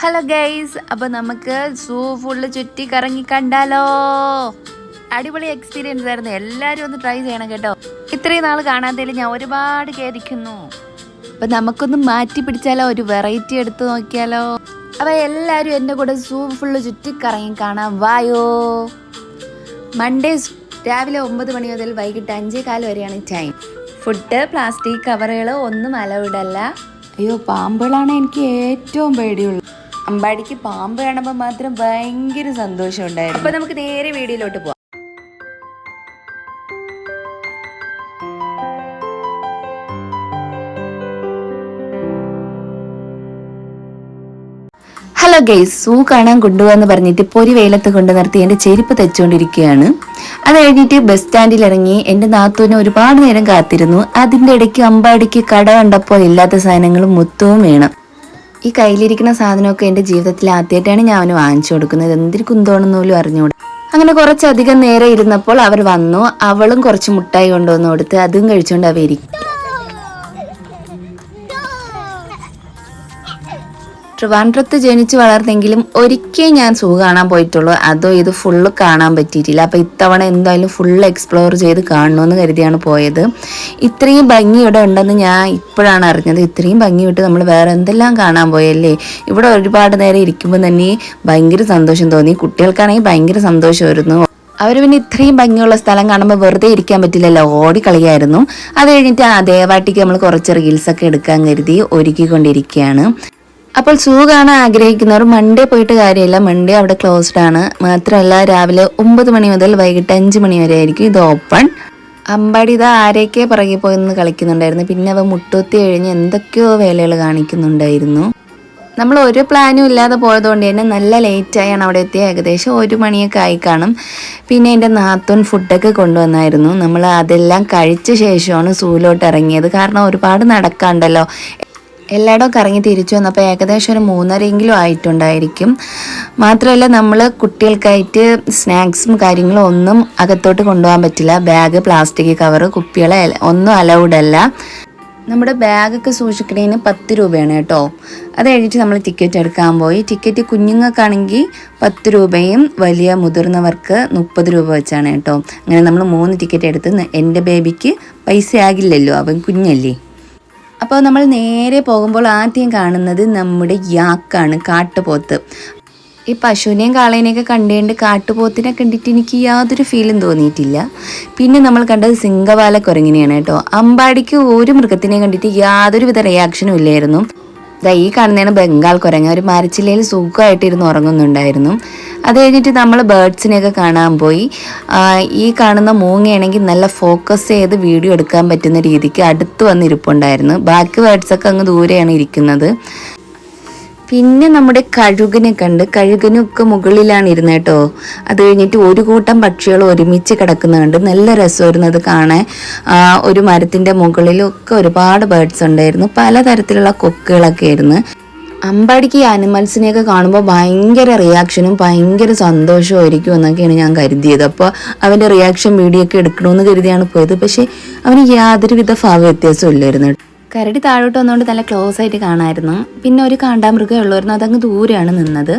Hello guys, അപ്പോൾ നമുക്ക് സൂ full ചുറ്റി കറങ്ങി കണ്ടാലോ. അടിപൊളി എക്സ്പീരിയൻസ് ആയിരുന്നു. എല്ലാവരും ഒന്ന് ട്രൈ ചെയ്യണം കേട്ടോ. ഇത്രയും നാൾ കാണാത്തതിൽ ഞാൻ ഒരുപാട് ഖേദിക്കുന്നു. അപ്പം നമുക്കൊന്ന് മാറ്റി പിടിച്ചാലോ, ഒരു വെറൈറ്റി എടുത്ത് നോക്കിയാലോ. അപ്പോൾ എല്ലാവരും എൻ്റെ കൂടെ സൂ ഫുള്ള് ചുറ്റി കറങ്ങി കാണാം, വായോ. മൺഡേ രാവിലെ 9 മണി മുതൽ വൈകിട്ട് 5:15 വരെയാണ് ടൈം. ഫുഡ്, പ്ലാസ്റ്റിക് കവറുകൾ ഒന്നും അലൗഡല്ല. അയ്യോ, പാമ്പുകളാണ് എനിക്ക് ഏറ്റവും പേടിയുള്ളത്. അമ്പാടിക്ക് പാമ്പ് കാണുമ്പോൾ മാത്രം ഭയങ്കര സന്തോഷം ഉണ്ടായിരുന്നു. അപ്പോൾ നമുക്ക് നേരെ വീഡിയോയിലോട്ട് പോവാം. ഹലോ ഗൈസ്, സൂ കാണാൻ കൊണ്ടുപോകാന്ന് പറഞ്ഞിട്ട് പൊരി വെയിലത്ത് കൊണ്ട് നിർത്തി എൻ്റെ ചെരുപ്പ് തെച്ചുകൊണ്ടിരിക്കുകയാണ്. അത് കഴിഞ്ഞിട്ട് ബസ് സ്റ്റാൻഡിൽ ഇറങ്ങി എൻ്റെ നാത്തൂനെ ഒരുപാട് നേരം കാത്തിരുന്നു. അതിൻ്റെ ഇടയ്ക്ക് അമ്പാടിക്ക് കട കണ്ടപ്പോൾ ഇല്ലാത്ത സാധനങ്ങളും മൊത്തവും വേണം. ഈ കയ്യിലിരിക്കുന്ന സാധനമൊക്കെ എൻ്റെ ജീവിതത്തിൽ ആദ്യമായിട്ടാണ് ഞാൻ അവന് വാങ്ങിച്ചു കൊടുക്കുന്നത്. എന്തൊരു കുന്തോണെന്ന് പോലും അറിഞ്ഞുകൂടാ. അങ്ങനെ കുറച്ചധികം നേരം ഇരുന്നപ്പോൾ അവർ വന്നു. അവളും കുറച്ച് മുട്ടായി കൊണ്ടുവന്ന് കൊടുത്ത് അതും കഴിച്ചുകൊണ്ട് അവർ ഇരിക്കും. ട്രിവാൻഡ്രത്ത് ജനിച്ച് വളർന്നെങ്കിലും ഒരിക്കൽ ഞാൻ സൂ കാണാൻ പോയിട്ടുള്ളൂ. അതോ ഇത് ഫുള്ള് കാണാൻ പറ്റിയിട്ടില്ല. അപ്പോൾ ഇത്തവണ എന്തായാലും ഫുള്ള് എക്സ്പ്ലോർ ചെയ്ത് കാണണമെന്ന് കരുതിയാണ് പോയത്. ഇത്രയും ഭംഗി ഇവിടെ ഉണ്ടെന്ന് ഞാൻ ഇപ്പോഴാണ് അറിഞ്ഞത്. ഇത്രയും ഭംഗി വിട്ട് നമ്മൾ വേറെ എന്തെല്ലാം കാണാൻ പോയല്ലേ. ഇവിടെ ഒരുപാട് നേരം ഇരിക്കുമ്പോൾ തന്നെ ഭയങ്കര സന്തോഷം തോന്നി. കുട്ടികൾക്കാണെങ്കിൽ ഭയങ്കര സന്തോഷമായിരുന്നു. അവർ പിന്നെ ഇത്രയും ഭംഗിയുള്ള സ്ഥലം കാണുമ്പോൾ വെറുതെ ഇരിക്കാൻ പറ്റില്ലല്ലോ, ഓടിക്കളിയായിരുന്നു. അത് കഴിഞ്ഞിട്ട് ദേവാട്ടിക്ക് നമ്മൾ കുറച്ച് റീൽസൊക്കെ എടുക്കാൻ കരുതി ഒരുക്കിക്കൊണ്ടിരിക്കുകയാണ്. അപ്പോൾ സൂ കാണാൻ ആഗ്രഹിക്കുന്നവർ മൺഡേ പോയിട്ട് കാര്യമില്ല. മൺഡേ അവിടെ ക്ലോസ്ഡ് ആണ്. മാത്രമല്ല രാവിലെ 9 മണി മുതൽ വൈകിട്ട് 5 മണി വരെ ആയിരിക്കും ഇത് ഓപ്പൺ. അമ്പാടി ഇതാ ആരെയൊക്കെ പിറകെ പോയെന്ന് കളിക്കുന്നുണ്ടായിരുന്നു. പിന്നെ അവ മുട്ടൂത്തി കഴിഞ്ഞ് എന്തൊക്കെയോ വേലകൾ കാണിക്കുന്നുണ്ടായിരുന്നു. നമ്മൾ ഒരു പ്ലാനും ഇല്ലാതെ പോയതുകൊണ്ട് തന്നെ നല്ല ലേറ്റായാണ് അവിടെ എത്തിയത്. ഏകദേശം 1 മണിയൊക്കെ ആയി കാണും. പിന്നെ എൻ്റെ നാത്തൂൻ ഫുഡൊക്കെ കൊണ്ടുവന്നായിരുന്നു. നമ്മൾ അതെല്ലാം കഴിച്ച ശേഷമാണ് സൂവിലോട്ട് ഇറങ്ങിയത്. കാരണം ഒരുപാട് നടക്കാണ്ടല്ലോ. എല്ലായിടവും കറങ്ങി തിരിച്ചു വന്നപ്പോൾ ഏകദേശം ഒരു 3:30 ആയിട്ടുണ്ടായിരിക്കും. മാത്രമല്ല നമ്മൾ കുട്ടികൾക്കായിട്ട് സ്നാക്സും കാര്യങ്ങളും ഒന്നും അകത്തോട്ട് കൊണ്ടുപോകാൻ പറ്റില്ല. ബാഗ്, പ്ലാസ്റ്റിക് കവറ്, കുപ്പികൾ ഒന്നും അലൗഡ് അല്ല. നമ്മുടെ ബാഗൊക്കെ സൂക്ഷിക്കുന്നതിന് 10 രൂപയാണ് കേട്ടോ. അത് കഴിഞ്ഞിട്ട് നമ്മൾ ടിക്കറ്റ് എടുക്കാൻ പോയി. ടിക്കറ്റ് കുഞ്ഞുങ്ങൾക്കാണെങ്കിൽ 10 രൂപയും വലിയ മുതിർന്നവർക്ക് 30 രൂപ വെച്ചാണ് കേട്ടോ. അങ്ങനെ നമ്മൾ 3 ടിക്കറ്റ് എടുത്ത്. എൻ്റെ ബേബിക്ക് പൈസ ആകില്ലല്ലോ, അവൻ കുഞ്ഞല്ലേ. അപ്പോൾ നമ്മൾ നേരെ പോകുമ്പോൾ ആദ്യം കാണുന്നത് നമ്മുടെ യാക്കാണ്, കാട്ടുപോത്ത്. ഈ പശുവിനെയും കാളേനെയൊക്കെ കണ്ടുകൊണ്ട് കാട്ടുപോത്തിനെ കണ്ടിട്ട് എനിക്ക് യാതൊരു ഫീലും തോന്നിയിട്ടില്ല. പിന്നെ നമ്മൾ കണ്ടത് സിംഗവാല കുരങ്ങിനെയാണ് കേട്ടോ. അമ്പാടിക്ക് ഒരു മൃഗത്തിനെ കണ്ടിട്ട് യാതൊരുവിധ റിയാക്ഷനും ഇല്ലായിരുന്നു. ഈ കാണുന്നതാണ് ബംഗാൾ കുരങ്ങ. ഒരു മരച്ചില്ലയിൽ സുഖമായിട്ടിരുന്ന് ഉറങ്ങുന്നുണ്ടായിരുന്നു. അത് കഴിഞ്ഞിട്ട് നമ്മൾ ബേർഡ്സിനെയൊക്കെ കാണാൻ പോയി. ഈ കാണുന്ന മൂങ്ങയാണെങ്കിൽ നല്ല ഫോക്കസ് ചെയ്ത് വീഡിയോ എടുക്കാൻ പറ്റുന്ന രീതിക്ക് അടുത്ത് വന്നിരിപ്പുണ്ടായിരുന്നു. ബാക്കി ബേർഡ്സൊക്കെ അങ്ങ് ദൂരെയാണ് ഇരിക്കുന്നത്. പിന്നെ നമ്മുടെ കഴുകനെ കണ്ട്. കഴുകനൊക്കെ മുകളിലാണ് ഇരുന്നത് കേട്ടോ. അത് കഴിഞ്ഞിട്ട് ഒരു കൂട്ടം പക്ഷികൾ ഒരുമിച്ച് കിടക്കുന്ന കണ്ട് നല്ല രസമായിരുന്നു അത് കാണാൻ. ഒരു മരത്തിൻ്റെ മുകളിലൊക്കെ ഒരുപാട് ബേർഡ്സ് ഉണ്ടായിരുന്നു. പലതരത്തിലുള്ള കൊക്കുകളൊക്കെ ആയിരുന്നു. അമ്പാടിക്ക് ഈ ആനിമൽസിനെയൊക്കെ കാണുമ്പോൾ ഭയങ്കര റിയാക്ഷനും ഭയങ്കര സന്തോഷമായിരിക്കും എന്നൊക്കെയാണ് ഞാൻ കരുതിയത്. അപ്പോൾ അവൻ്റെ റിയാക്ഷൻ വീഡിയോ ഒക്കെ എടുക്കണമെന്ന് കരുതിയാണ് പോയത്. പക്ഷേ അവന് യാതൊരുവിധ ഭാവ വ്യത്യാസവും ഇല്ലായിരുന്നു. കരടി താഴോട്ട് വന്നുകൊണ്ട് നല്ല ക്ലോസ് ആയിട്ട് കാണാമായിരുന്നു. പിന്നെ ഒരു കാണ്ടാമൃഗം ഉള്ളായിരുന്നു, അതങ്ങ് ദൂരെയാണ് നിന്നത്.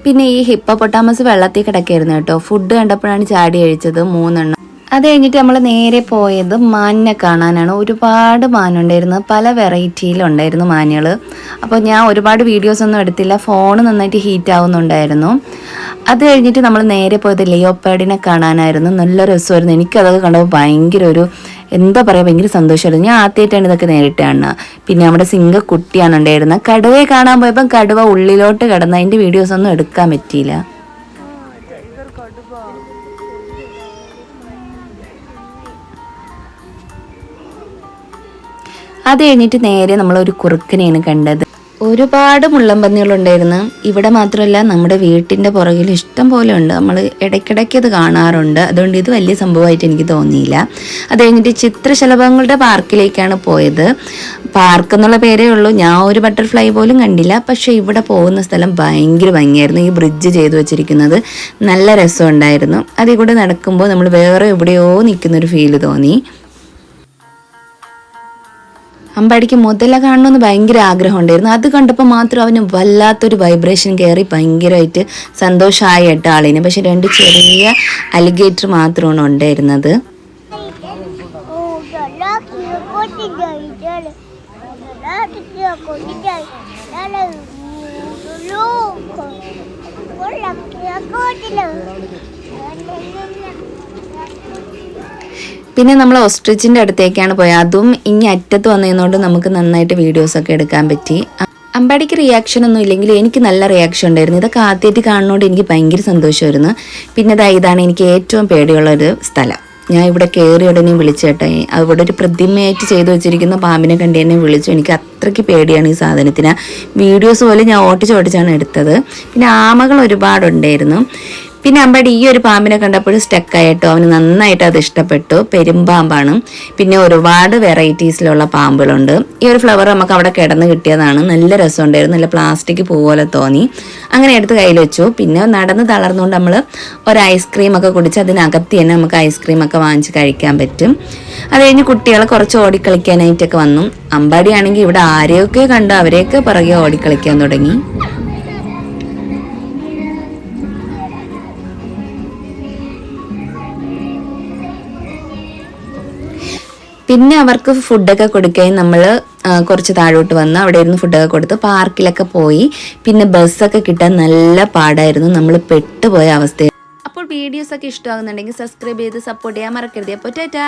പിന്നെ ഈ ഹിപ്പോപ്പൊട്ടാമസ് വെള്ളത്തിൽ കിടക്കായിരുന്നു കേട്ടോ. ഫുഡ് കണ്ടപ്പോഴാണ് ചാടി കഴിച്ചത് 3 എണ്ണം. അത് കഴിഞ്ഞിട്ട് നമ്മൾ നേരെ പോയത് മാനിനെ കാണാനാണ്. ഒരുപാട് മാനുണ്ടായിരുന്നു, പല വെറൈറ്റിയിലുണ്ടായിരുന്നു മാനുകൾ. അപ്പോൾ ഞാൻ ഒരുപാട് വീഡിയോസൊന്നും എടുത്തില്ല, ഫോൺ നന്നായിട്ട് ഹീറ്റ് ആവുന്നുണ്ടായിരുന്നു. അത് കഴിഞ്ഞിട്ട് നമ്മൾ നേരെ പോയത് ലിയോപ്പാഡിനെ കാണാനായിരുന്നു. നല്ല രസമായിരുന്നു. എനിക്കതൊക്കെ കണ്ടപ്പോൾ ഭയങ്കര ഭയങ്കര സന്തോഷമായിരുന്നു. ഞാൻ ആദ്യമായിട്ടാണ് ഇതൊക്കെ നേരിട്ട് കാണുക. പിന്നെ നമ്മുടെ സിംഗക്കുട്ടിയാണ് ഉണ്ടായിരുന്നത്. കടുവയെ കാണാൻ പോയപ്പം കടുവ ഉള്ളിലോട്ട് കിടന്ന് അതിൻ്റെ വീഡിയോസൊന്നും എടുക്കാൻ പറ്റിയില്ല. അത് കഴിഞ്ഞിട്ട് നേരെ നമ്മളൊരു കുറുക്കനെയാണ് കണ്ടത്. ഒരുപാട് മുള്ളംപന്നികളുണ്ടായിരുന്നു. ഇവിടെ മാത്രമല്ല, നമ്മുടെ വീട്ടിൻ്റെ പുറകിൽ ഇഷ്ടം പോലെ ഉണ്ട്. നമ്മൾ ഇടയ്ക്കിടയ്ക്ക് അത് കാണാറുണ്ട്. അതുകൊണ്ട് ഇത് വലിയ സംഭവമായിട്ട് എനിക്ക് തോന്നിയില്ല. അത് കഴിഞ്ഞിട്ട് ചിത്രശലഭങ്ങളുടെ പാർക്കിലേക്കാണ് പോയത്. പാർക്ക് എന്നുള്ള പേരേ ഉള്ളൂ, ഞാൻ ഒരു ബട്ടർഫ്ലൈ പോലും കണ്ടില്ല. പക്ഷേ ഇവിടെ പോകുന്ന സ്ഥലം ഭയങ്കര ഭംഗിയായിരുന്നു. ഈ ബ്രിഡ്ജ് ചെയ്തു വെച്ചിരിക്കുന്നത് നല്ല രസമുണ്ടായിരുന്നു. അതിൽ കൂടെ നടക്കുമ്പോൾ നമ്മൾ വേറെ എവിടെയോ നിൽക്കുന്നൊരു ഫീല് തോന്നി. അമ്പാടിക്ക് മുതല കാണണമെന്ന് ഭയങ്കര ആഗ്രഹം ഉണ്ടായിരുന്നു. അത് കണ്ടപ്പോൾ മാത്രം അവന് വല്ലാത്തൊരു വൈബ്രേഷൻ കയറി ഭയങ്കരമായിട്ട് സന്തോഷമായി കേട്ടോ ആളിന്. പക്ഷെ 2 ചെറിയ അലിഗേറ്റർ മാത്രമാണ് ഉണ്ടായിരുന്നത്. പിന്നെ നമ്മൾ ഓസ്ട്രിച്ചിൻ്റെ അടുത്തേക്കാണ് പോയത്. അതും ഇനി അറ്റത്ത് വന്നതുകൊണ്ട് നമുക്ക് നന്നായിട്ട് വീഡിയോസൊക്കെ എടുക്കാൻ പറ്റി. അമ്പാടിക്ക് റിയാക്ഷൻ ഒന്നും ഇല്ലെങ്കിൽ എനിക്ക് നല്ല റിയാക്ഷൻ ഉണ്ടായിരുന്നു. ഇതൊക്കെ ആദ്യമായിട്ട് കാണുന്നതുകൊണ്ട് എനിക്ക് ഭയങ്കര സന്തോഷമായിരുന്നു. പിന്നെ ഇതാണ് എനിക്ക് ഏറ്റവും പേടിയുള്ളൊരു സ്ഥലം. ഞാൻ ഇവിടെ കയറി ഉടനെ വിളിച്ചു കേട്ടോ. അവിടെ ഒരു പ്രതിമയായിട്ട് ചെയ്തു വെച്ചിരിക്കുന്ന പാമ്പിനെ കണ്ട് എന്നെ വിളിച്ചു. എനിക്ക് അത്രയ്ക്ക് പേടിയാണ് ഈ സാധനത്തിന്. വീഡിയോസ് പോലും ഞാൻ ഓട്ടിച്ചാണ് എടുത്തത്. പിന്നെ ആമകൾ ഒരുപാടുണ്ടായിരുന്നു. പിന്നെ അമ്പാടി ഈ ഒരു പാമ്പിനെ കണ്ടപ്പോഴും സ്റ്റക്കായിട്ടോ. അവന് നന്നായിട്ട് അത് ഇഷ്ടപ്പെട്ടു. പെരുമ്പാമ്പാണ്. പിന്നെ ഒരുപാട് വെറൈറ്റീസിലുള്ള പാമ്പുകളുണ്ട്. ഈ ഒരു ഫ്ലവർ നമുക്ക് അവിടെ കിടന്ന് കിട്ടിയതാണ്. നല്ല രസമുണ്ടായിരുന്നു. നല്ല പ്ലാസ്റ്റിക് പൂ പോലെ തോന്നി. അങ്ങനെ എടുത്ത് കയ്യിൽ വെച്ചു. പിന്നെ നടന്ന് തളർന്നുകൊണ്ട് നമ്മൾ ഒരു ഐസ്ക്രീമൊക്കെ കുടിച്ച് അതിനകത്ത് തന്നെ നമുക്ക് ഐസ്ക്രീമൊക്കെ വാങ്ങിച്ച് കഴിക്കാൻ പറ്റും. അത് കഴിഞ്ഞ് കുട്ടികൾ കുറച്ച് ഓടിക്കളിക്കാനായിട്ടൊക്കെ വന്നു. അമ്പാടിയാണെങ്കിൽ ഇവിടെ ആരെയൊക്കെ കണ്ടു അവരെയൊക്കെ പുറകെ ഓടിക്കളിക്കാൻ തുടങ്ങി. പിന്നെ അവർക്ക് ഫുഡൊക്കെ കൊടുക്കുകയും നമ്മൾ കുറച്ച് താഴോട്ട് വന്ന് അവിടെ ഇരുന്ന് ഫുഡൊക്കെ കൊടുത്ത് പാർക്കിലൊക്കെ പോയി. പിന്നെ ബസ്സൊക്കെ കിട്ടാൻ നല്ല പാടായിരുന്നു. നമ്മൾ പെട്ടുപോയ അവസ്ഥ. അപ്പോൾ വീഡിയോസൊക്കെ ഇഷ്ടമാകുന്നുണ്ടെങ്കിൽ സബ്സ്ക്രൈബ് ചെയ്ത് സപ്പോർട്ട് ചെയ്യാൻ മറക്കരുത്. അപ്പോൾ ടാറ്റാ.